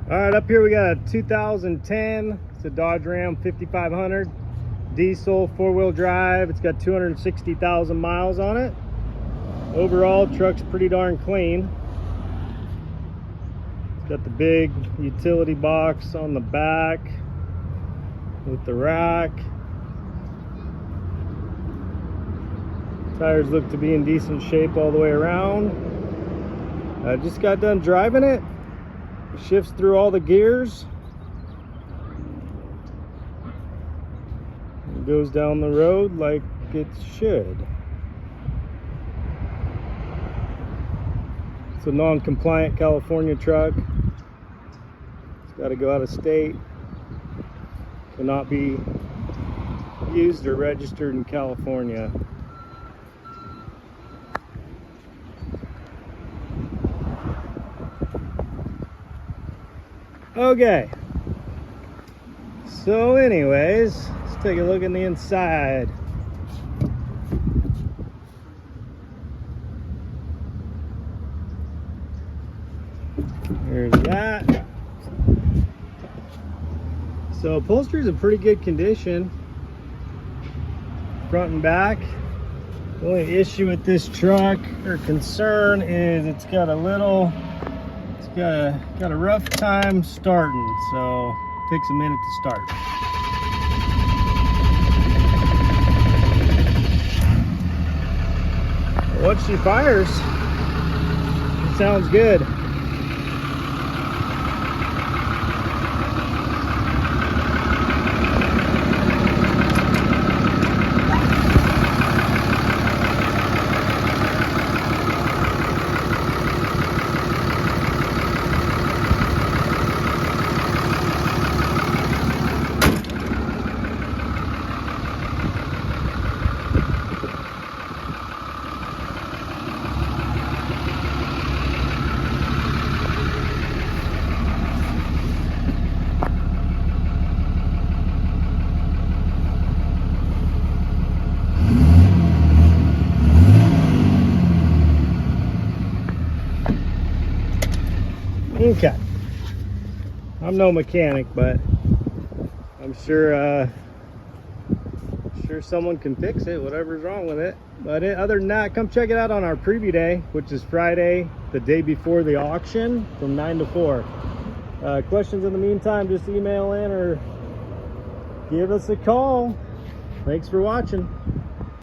All right, up here we got a 2010. It's a Dodge Ram 5500 diesel, four-wheel drive. It's got 260,000 miles on it. Overall, truck's pretty darn clean. It's got the big utility box on the back with the rack. Tires look to be in decent shape all the way around. I just got done driving it. It shifts through all the gears. It goes down the road like it should. It's a non-compliant California truck. It's got to go out of state. Cannot be used or registered in California. Okay, so anyways, let's take a look in the inside. There's that. So upholstery is in pretty good condition, front and back. The only issue with this truck or concern is it's got a rough time starting, so it takes a minute to start. Once she fires, it sounds good. Okay, I'm no mechanic, but I'm sure someone can fix it, whatever's wrong with it. But other than that, come check it out on our preview day, which is Friday, the day before the auction, from 9 to 4. Questions in the meantime, just email in or give us a call. Thanks for watching.